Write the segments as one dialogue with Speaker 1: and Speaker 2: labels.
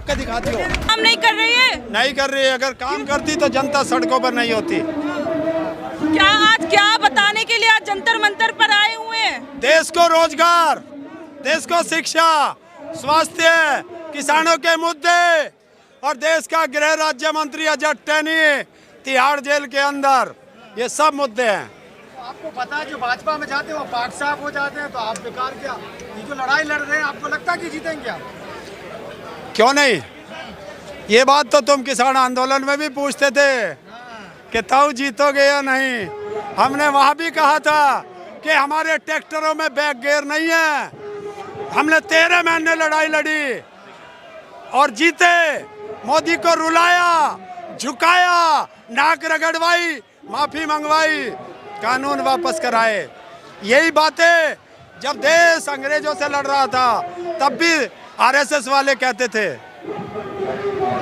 Speaker 1: के दिखाती हो।
Speaker 2: काम नहीं कर रही है?
Speaker 1: नहीं कर रही है। अगर काम करती तो जनता सड़कों पर नहीं होती।
Speaker 2: क्या आज क्या बताने के लिए आज जंतर मंतर पर आए हुए हैं?
Speaker 1: देश को रोजगार, देश को शिक्षा, स्वास्थ्य, किसानों के मुद्दे और देश का गृह राज्य मंत्री अजय टहनी तिहाड़ जेल के अंदर, ये सब मुद्दे हैं।
Speaker 3: आपको पता है जो भाजपा में जाते हैं वो पार्ट साहब हो जाते हैं, तो आप बेकार क्या ये जो लड़ाई लड़ रहे हैं, आपको लगता है कि जीतेंगे क्या?
Speaker 1: क्यों नहीं? ये बात तो तुम किसान आंदोलन में भी पूछते थे कि तब जीतोगे या नहीं। हमने वहाँ भी कहा था कि हमारे ट्रैक्टरों में बैक गियर नहीं है। हमने 13 महीने लड़ाई लड़ी और जीते। मोदी को रुलाया, झुकाया, नाक रगड़वाई, माफी मंगवाई, कानून वापस कराए। यही बातें जब देश अंग्रेजों से लड़ रहा था तब भी आरएसएस वाले कहते थे।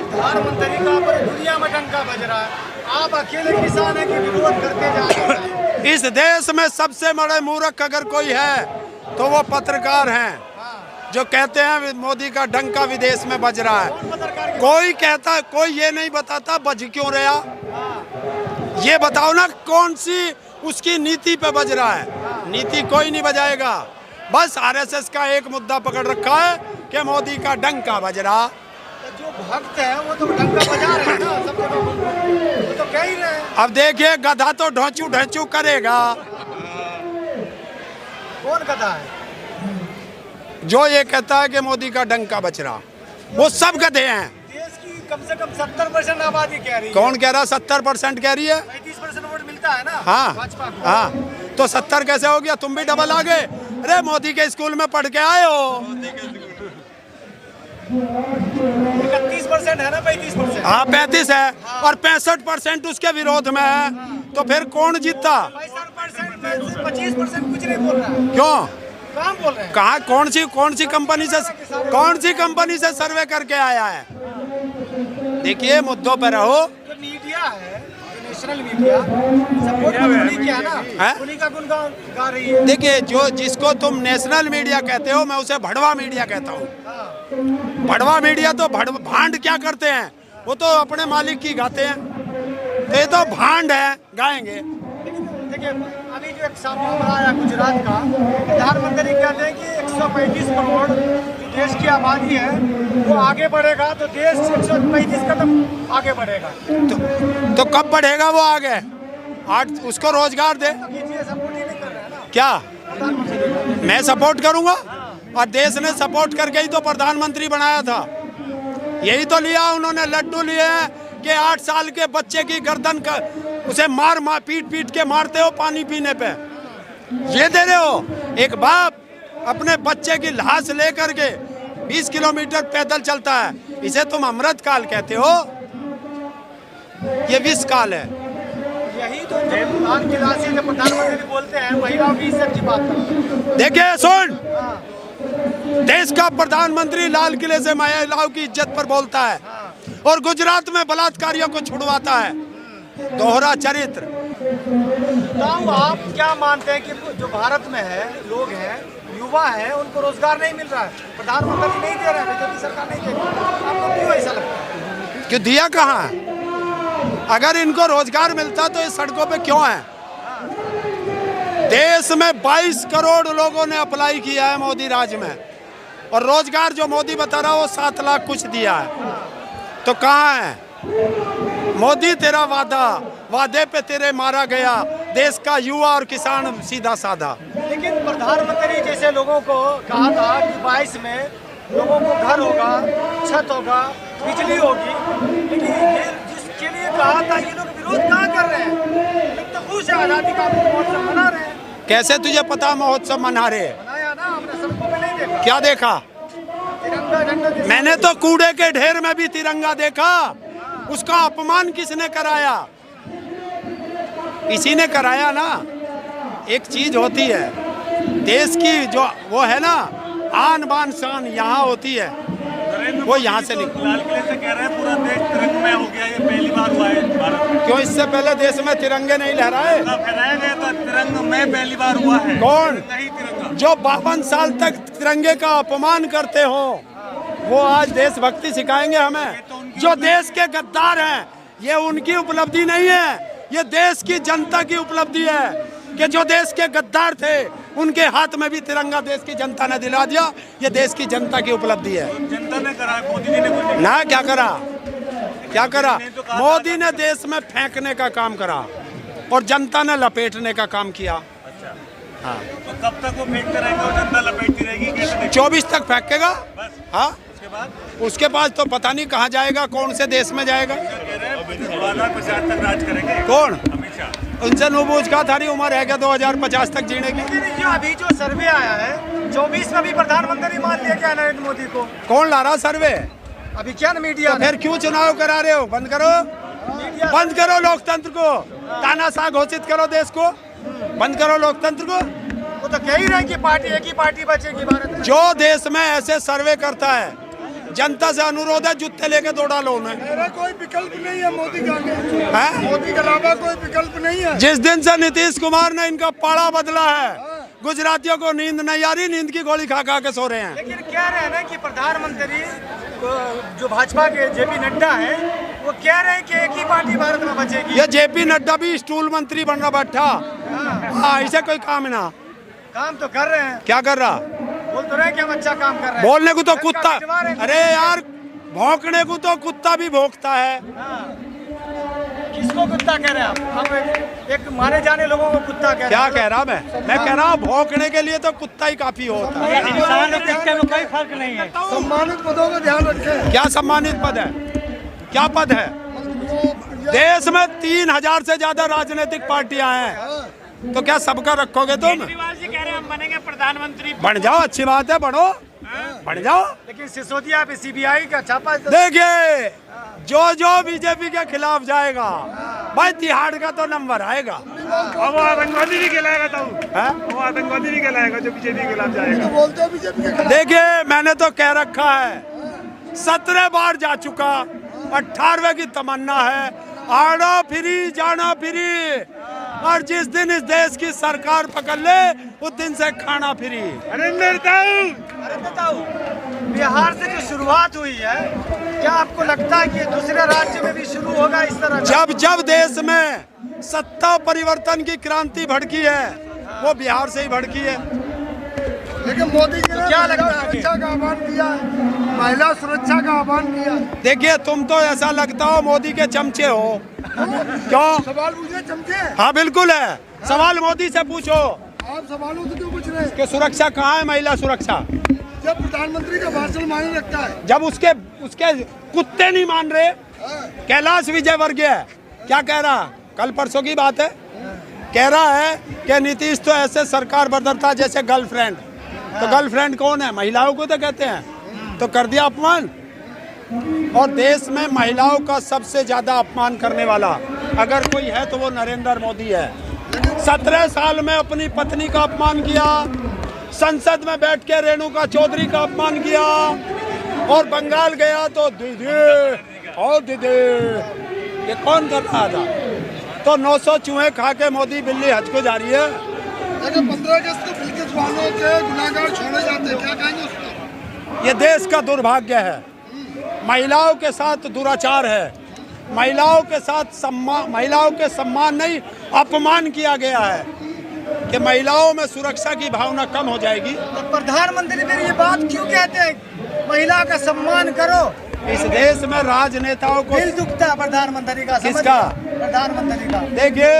Speaker 3: प्रधानमंत्री का पर दुनिया में डंका बज रहा है, आप अकेले किसान हैं कि विरोध करते जा रहे हैं।
Speaker 1: इस देश में सबसे बड़े मूर्ख अगर कोई है तो वो पत्रकार हैं, जो कहते हैं मोदी का डंका विदेश में बज रहा है। कोई कहता, कोई ये नहीं बताता बज क्यों रहा। ये बताओ ना कौन सी उसकी नीति पे बज रहा है। नीति कोई नहीं बजाएगा। बस आरएसएस का एक मुद्दा पकड़ रखा है कि मोदी का डंका बज रहा।
Speaker 3: जो भक्त है वो तो डंका बजा रहे हैं ना, सब जगह वो तो कह ही रहे हैं।
Speaker 1: अब देखिए गधा तो ढोंचू ढोंचू करेगा।
Speaker 3: कौन गधा है?
Speaker 1: जो ये कहता है कि मोदी का डंका बज रहा, वो सब गधे हैं।
Speaker 3: देश की कम से कम 70% आबादी कह रही है।
Speaker 1: कौन कह रहा? 70% कह रही है।
Speaker 3: 35% वोट मिलता है ना
Speaker 1: हाँ
Speaker 3: भाजपा को।
Speaker 1: हाँ, तो 70 कैसे हो गया? तुम भी डबल आ गए। अरे मोदी के स्कूल में पढ़ के आए हो।
Speaker 3: 31% है ना, 35%।
Speaker 1: हाँ 35 है और 65% उसके विरोध में है, तो फिर कौन जीतता?
Speaker 3: 25% कुछ नहीं बोल रहा है।
Speaker 1: क्यों?
Speaker 3: काम बोल रहे हैं।
Speaker 1: कहाँ? कौन सी कंपनी से सर्वे करके आया है? देखिए मुद्दों पर रहो।
Speaker 3: जो मीडिया है, जो नेशनल मीडिया सपोर्ट उन्हीं किया ना, उन्हीं का गुणगान गा रही है।
Speaker 1: देखिए जिसको तुम नेशनल मीडिया कहते हो, मैं उसे भड़वा मीडिया कहता हूँ। भड़वा मीडिया तो भांड क्या करते हैं, वो तो अपने मालिक की गाते हैं। तो ये तो भांड है, गाएंगे।
Speaker 3: देखिए अभी जो एक मामला आया गुजरात का, प्रधानमंत्री कहते हैं कि 135 करोड़ जो देश की आबादी है वो आगे बढ़ेगा तो देश 135 कदम आगे बढ़ेगा।
Speaker 1: तो कब बढ़ेगा वो आगे? उसको रोजगार दे।
Speaker 3: सपोर्ट ही नहीं कर रहे हैं ना।
Speaker 1: क्या मैं सपोर्ट करूंगा? और देश ने सपोर्ट करके ही तो प्रधानमंत्री बनाया था। यही तो लिया उन्होंने, लड्डू लिए कि 8 साल के बच्चे की गर्दन का उसे मार पीट के मारते हो पानी पीने पे। ये दे रहे हो? एक बाप अपने बच्चे की लाश लेकर के 20 किलोमीटर पैदल चलता है, इसे तुम अमृत काल कहते हो? ये विष काल है।
Speaker 3: यही तो लाल किला से जब प्रधानमंत्री बोलते हैं महिलाओं की इज्जत की बात करते हैं।
Speaker 1: देखिए सुन, देश का प्रधानमंत्री लाल किले से महिलाओं की इज्जत पर बोलता है और गुजरात में बलात्कारियों को छुड़वाता है। दोहरा चरित्र।
Speaker 3: तो आप क्या मानते हैं कि जो भारत में है लोग हैं, युवा है, उनको रोजगार नहीं मिल रहा है, प्रधानमंत्री नहीं दे रहे हैं, बीजेपी सरकार नहीं दे रही है, आपको क्यों ऐसा लगता है?
Speaker 1: क्यों दिया कहाँ है? अगर इनको रोजगार मिलता तो ये सड़कों पे क्यों है? देश में 22 करोड़ लोगों ने अप्लाई किया है मोदी राज में, और रोजगार जो मोदी बता रहा है वो 7 लाख कुछ दिया है। तो कहाँ है मोदी? तेरा वादे पे तेरे मारा गया देश का युवा और किसान सीधा साधा।
Speaker 3: लेकिन प्रधानमंत्री जैसे लोगों को कहा था कि 22 में लोगों को घर होगा, छत होगा, बिजली होगी, लेकिन ये जिसके लिए कहा था ये लोग विरोध कहाँ कर रहे हैं? लोग तो खुश है, आजादी का महोत्सव मना रहे हैं।
Speaker 1: कैसे तुझे पता महोत्सव मना रहे?
Speaker 3: मनाया ना, हमने सड़कों में नहीं देखा।
Speaker 1: क्या देखा?
Speaker 3: तिरंगा झंडा। मैंने
Speaker 1: तो कूड़े के ढेर में भी तिरंगा देखा। उसका अपमान किसने कराया? इसी ने कराया ना। एक चीज होती है देश की, जो वो है ना आन बान शान, यहाँ होती है, वो यहाँ से
Speaker 4: लाल किले से कह रहे हैं पूरा देश तिरंगमय हो गया, ये पहली बार हुआ है भारत में।
Speaker 1: क्यों इससे पहले देश में तिरंगे नहीं लहराए?
Speaker 4: फहराया गया था, तिरंगमय पहली बार हुआ है।
Speaker 1: कौन?
Speaker 4: नहीं तिरंगा।
Speaker 1: जो 52 साल तक तिरंगे का अपमान करते हो, वो आज देशभक्ति सिखाएंगे हमें। जो देश के गद्दार हैं, ये उनकी उपलब्धि नहीं है, ये देश की जनता की उपलब्धि है कि जो देश के गद्दार थे उनके हाथ में भी तिरंगा देश की जनता ने दिला दिया। ये देश की जनता की उपलब्धि है।
Speaker 4: जनता ने करा, मोदी जी ने कुछ नहीं
Speaker 1: ना क्या करा, क्या करा? मोदी ने देश में फेंकने का काम करा और जनता ने लपेटने का काम किया। हाँ,
Speaker 4: तो कब तक वो फेंकते रहेंगे और जनता लपेटती रहेगी? कैसे देखेंगे?
Speaker 1: 24 तक फेंकेगा।
Speaker 4: बस
Speaker 1: हाँ,
Speaker 4: उसके बाद
Speaker 1: तो पता नहीं कहाँ जाएगा, कौन से देश में जाएगा।
Speaker 4: कह रहे हैं 2050 तक राज करेंगे।
Speaker 1: कौन?
Speaker 4: अमित शाह।
Speaker 1: उनसे नूबूझ का थारी उम्र है क्या 2050 तक जीने की?
Speaker 3: लेकिन जो अभी जो सर्वे आया है 24 में भी प्रधानमंत्री मान लिया क्या नरेंद्र मोदी को?
Speaker 1: कौन ला रहा सर्वे?
Speaker 3: अभी क्या ना मीडिया
Speaker 1: तो फिर क्यों चुनाव करा रहे हो? बंद करो, बंद करो लोकतंत्र को, तानाशाह घोषित करो देश को, बंद करो लोकतंत्र को।
Speaker 3: वो तो कह ही रहे हैं कि पार्टी एक ही पार्टी बचेगी भारत में।
Speaker 1: जो देश में ऐसे सर्वे करता है, जनता से अनुरोध है जूते लेके दो डालो उन्हें।
Speaker 5: मेरा कोई विकल्प नहीं है मोदी का
Speaker 1: हैं?
Speaker 5: मोदी के अलावा कोई विकल्प नहीं है।
Speaker 1: जिस दिन से नीतीश कुमार ने इनका पाड़ा बदला है, गुजरातियों को नींद नहीं आ रही, नींद की गोली खा खा के सो रहे हैं।
Speaker 3: लेकिन कह रहे हैं ना कि प्रधानमंत्री जो भाजपा के जेपी नड्डा है वो कह रहे हैं कि एक ही पार्टी भारत में बचेगी।
Speaker 1: ये जेपी नड्डा भी स्टूल मंत्री बन रहा बैठा। हाँ, इसे कोई काम ना।
Speaker 3: काम तो कर रहे हैं।
Speaker 1: क्या कर रहा?
Speaker 3: बोल तो रहे हैं कि हम अच्छा काम कर रहे हैं।
Speaker 1: बोलने को तो कुत्ता,
Speaker 3: भिजवा रहे हैं।
Speaker 1: अरे यार भौंकने को तो कुत्ता भी भौंकता है।
Speaker 3: किसको कुत्ता कह रहे हैं आप? एक माने जाने लोगों को कुत्ता कह रहे हैं।
Speaker 1: क्या कह रहा मैं कह रहा हूँ भौंकने के लिए तो कुत्ता ही काफी होता है।
Speaker 3: इंसान और कुत्ते में कोई फर्क नहीं है।
Speaker 5: सम्मानित पदों का ध्यान रखें।
Speaker 1: क्या सम्मानित पद है? क्या पद है? देश में 3000 से ज्यादा राजनीतिक पार्टियां हैं, तो क्या सबका रखोगे तुम?
Speaker 3: केजरीवाल जी कह रहे हैं हम बनेंगे प्रधानमंत्री।
Speaker 1: बन जाओ, अच्छी बात है, बढ़ो, बढ़ जाओ।
Speaker 3: लेकिन सिसोदिया पे सीबीआई का छापा।
Speaker 1: देखिए, जो बीजेपी के खिलाफ जाएगा भाई तिहाड़ का तो नंबर आएगा।
Speaker 3: और वो आतंकवादी भी कहलाएगा तो
Speaker 1: है?
Speaker 3: वो आतंकवादी भी कहलाएगा जो बीजेपी के खिलाफ जाएगा।
Speaker 5: बोलते हैं बीजेपी के खिलाफ।
Speaker 1: देखिए, मैंने तो कह रखा है, 17 बार जा चुका, 18वें की तमन्ना है, आना फिरी जाना फिरी, और जिस दिन इस देश की सरकार पकड़ ले उस दिन से खाना फ्री।
Speaker 3: अरे बताओ, बिहार से जो शुरुआत हुई है, क्या आपको लगता है कि दूसरे राज्य में भी शुरू होगा इस तरह?
Speaker 1: जब देश में सत्ता परिवर्तन की क्रांति भड़की है, वो बिहार से ही भड़की है।
Speaker 5: लेकिन मोदी जी ने
Speaker 3: क्या लगता है?
Speaker 5: सुरक्षा का आह्वान किया, महिला सुरक्षा का आह्वान किया।
Speaker 1: देखिए, तुम तो ऐसा लगता हो मोदी के चमचे हो। क्यों?
Speaker 5: सवाल पूछे चमचे।
Speaker 1: हाँ बिल्कुल है, सवाल मोदी से पूछो
Speaker 5: आप सवालों से क्यों पूछ रहे हैं?
Speaker 1: कि सुरक्षा कहाँ है, महिला सुरक्षा?
Speaker 5: जब प्रधानमंत्री का भाषण मायने रखता है।
Speaker 1: जब उसके कुत्ते नहीं मान रहे। कैलाश विजयवर्गीय क्या कह रहा, कल परसों की बात है, कह रहा है कि नीतीश तो ऐसे सरकार बदलता जैसे गर्लफ्रेंड। तो गर्लफ्रेंड कौन है? महिलाओं को तो कहते हैं। तो कर दिया अपमान। और देश में महिलाओं का सबसे ज्यादा अपमान करने वाला अगर कोई है तो वो नरेंद्र मोदी है। 17 साल में अपनी पत्नी का अपमान किया, संसद में बैठ के रेणुका चौधरी का अपमान किया, और बंगाल गया तो दीदी और दीदी, ये कौन कर रहा था? तो 900 चूहे खा के मोदी बिल्ली हज को जा रही है।
Speaker 5: लेकिन 15 अगस्त को बिल्किस बानो के गुनाहगार छोड़े जाते हैं, क्या कहेंगे उस पर?
Speaker 1: ये देश का दुर्भाग्य है। महिलाओं के साथ दुराचार है, महिलाओं के साथ सम्मान, महिलाओं के सम्मान नहीं अपमान किया गया है कि महिलाओं में सुरक्षा की भावना कम हो जाएगी।
Speaker 3: तो प्रधानमंत्री फिर ये बात क्यों कहते हैं, महिला का सम्मान करो?
Speaker 1: इस देश में राजनेताओं को
Speaker 3: दिल दुखता है प्रधानमंत्री का।
Speaker 1: किसका?
Speaker 3: प्रधानमंत्री का।
Speaker 1: देखिए,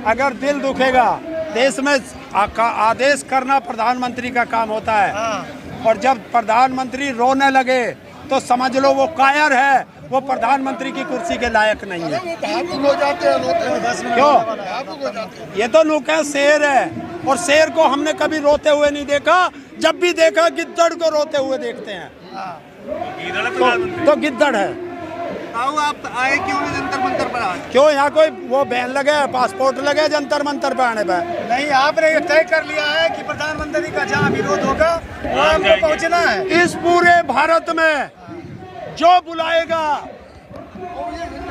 Speaker 1: अगर दिल दुखेगा, देश में आदेश करना प्रधानमंत्री का काम होता है, और जब प्रधानमंत्री रोने लगे तो समझ लो वो कायर है, वो प्रधानमंत्री की कुर्सी के लायक नहीं है।
Speaker 5: वो भावुक हो जाते हैं, रोते हैं।
Speaker 1: क्यों?
Speaker 5: भावुक हो जाते हैं।
Speaker 1: ये तो लोग हैं शेर है, और शेर को हमने कभी रोते हुए नहीं देखा। जब भी देखा गिद्दड़ को रोते हुए देखते हैं। तो गिद्दड़ है।
Speaker 3: आप आए क्यों जंतर मंतर पर? आज
Speaker 1: क्यों? यहाँ कोई वो बैन लगे, पासपोर्ट लगे जंतर मंतर पे आने पे?
Speaker 3: नहीं, आपने ये तय कर लिया है कि प्रधानमंत्री का जहाँ विरोध होगा वहाँ आपको पहुँचना है।
Speaker 1: इस पूरे भारत में जो बुलाएगा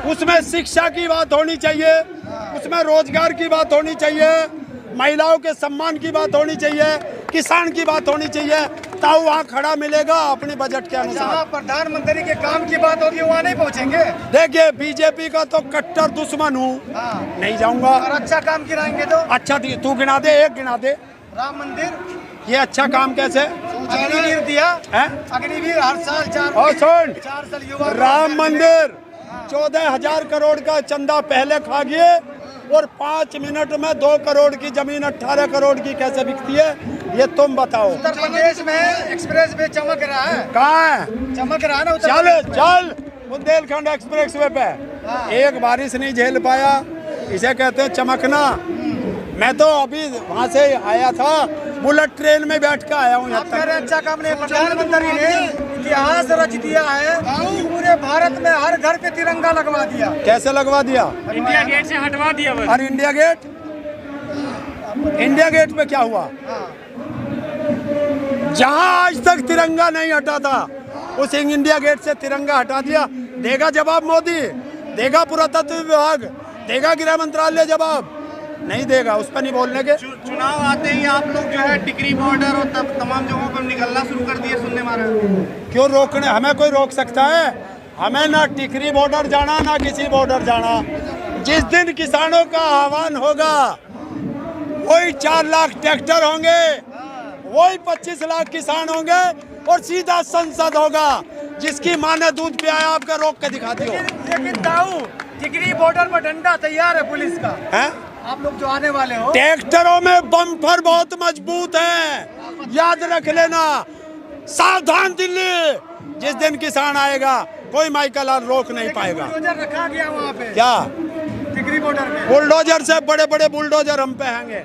Speaker 1: उसमें शिक्षा की बात होनी चाहिए, उसमें रोजगार की बात होनी चाहिए, महिलाओं के सम्मान की बात होनी चाहिए, किसान की बात होनी चाहिए। ताऊ वहाँ खड़ा मिलेगा अपने बजट के अनुसार।
Speaker 3: जहाँ प्रधानमंत्री के काम की बात होगी वहाँ नहीं पहुँचेंगे।
Speaker 1: देखिए बीजेपी का तो कट्टर दुश्मन हूँ,
Speaker 3: हाँ।
Speaker 1: नहीं जाऊंगा।
Speaker 3: और अच्छा काम गिनाएंगे तो
Speaker 1: अच्छा तू गिना दे, एक गिना दे।
Speaker 3: राम मंदिर,
Speaker 1: ये अच्छा काम कैसे
Speaker 3: अग्निवीर दिया
Speaker 1: है?
Speaker 3: अग्निवीर हर साल
Speaker 1: और सुन,
Speaker 3: 4 साल युवा
Speaker 1: राम मंदिर 14,000 करोड़ का चंदा पहले खा गए और 5 मिनट में 2 करोड़ की जमीन 18 करोड़ की कैसे बिकती है, ये तुम बताओ।
Speaker 3: उत्तर प्रदेश में एक्सप्रेस वे चमक रहा है,
Speaker 1: कहाँ है?
Speaker 3: चमक रहा है ना उत्तर
Speaker 1: चल
Speaker 3: प्रदेश में।
Speaker 1: चल बुंदेलखंड एक्सप्रेस वे पे एक बारिश नहीं झेल पाया, इसे कहते हैं चमकना। मैं तो अभी वहाँ से आया था, बुलेट ट्रेन में बैठ के आया हूँ यहाँ
Speaker 3: आप कह रहे
Speaker 1: तक।
Speaker 3: हैं अच्छा काम नहीं, प्रधानमंत्री ने इतिहास रच दिया है कि पूरे भारत में हर घर पे तिरंगा लगवा दिया।
Speaker 1: कैसे लगवा दिया?
Speaker 6: इंडिया गेट से हटवा दिया बस।
Speaker 1: और इंडिया गेट, इंडिया गेट पे क्या हुआ? जहां आज तक तिरंगा नहीं हटा था उस इंडिया गेट से तिरंगा हटा दिया। देगा जवाब मोदी, देगा पुरातत्व विभाग, देगा गृह मंत्रालय जवाब? नहीं देगा, उस पर नहीं बोलने के।
Speaker 4: चुनाव आते ही आप लोग जो है टिकरी बॉर्डर और तमाम जगहों पर निकलना शुरू कर दिए, सुनने में आ रहा है।
Speaker 1: क्यों रोकने, हमें कोई रोक सकता है? हमें ना टिकरी बॉर्डर जाना ना किसी बॉर्डर जाना। जिस दिन किसानों का आह्वान होगा वही 4 लाख ट्रैक्टर होंगे, वही 25 लाख किसान होंगे और सीधा संसद होगा। जिसकी माँ ने दूध पियाया आपका रोक के दिखा दियो।
Speaker 3: लेकिन ताऊ टिकरी बॉर्डर पर डंडा तैयार है पुलिस का,
Speaker 1: हैं?
Speaker 3: आप लोग जो आने वाले हो।
Speaker 1: ट्रैक्टरों में बम्पर बहुत मजबूत है, याद रख लेना। सावधान दिल्ली, जिस दिन किसान आएगा कोई माइकल और रोक नहीं पाएगा।
Speaker 3: बुलडोजर रखा गया वहाँ पे
Speaker 1: क्या
Speaker 3: टिकरी बॉर्डर पे।
Speaker 1: बुलडोजर से बड़े बड़े बुलडोजर हम पे हैंगे।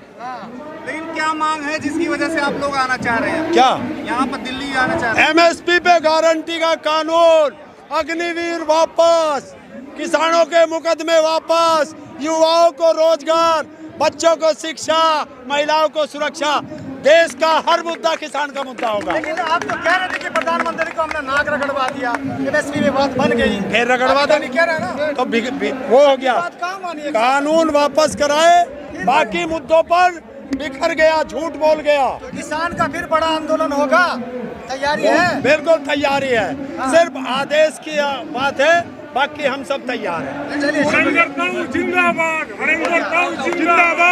Speaker 4: लेकिन क्या मांग है जिसकी वजह से आप लोग आना चाह रहे हैं?
Speaker 1: क्या
Speaker 4: यहाँ पर दिल्ली आना चाह रहे हैं?
Speaker 1: एमएसपी पे गारंटी का कानून, अग्निवीर वापस, किसानों के मुकदमे वापस, युवाओं को रोजगार, बच्चों को शिक्षा, महिलाओं को सुरक्षा। देश का हर मुद्दा किसान का मुद्दा होगा।
Speaker 3: लेकिन आप तो कह रहे थे कि प्रधानमंत्री को हमने नाक रगड़वा दिया, एमएसपी में बात बन गई,
Speaker 1: फिर रगड़वा दो,
Speaker 3: नहीं कह रहे ना,
Speaker 1: तो वो हो गया।
Speaker 3: बात कहाँ मानिए?
Speaker 1: कानून वापस कराए, बाकी मुद्दों पर बिखर गया, झूठ बोल गया।
Speaker 3: तो किसान का फिर बड़ा आंदोलन होगा, तैयारी है?
Speaker 1: बिल्कुल तैयारी है, सिर्फ आदेश की बात है, बाकी हम सब तैयार हैं।
Speaker 3: चलिए
Speaker 6: जिंदाबाद, जिंदाबाद।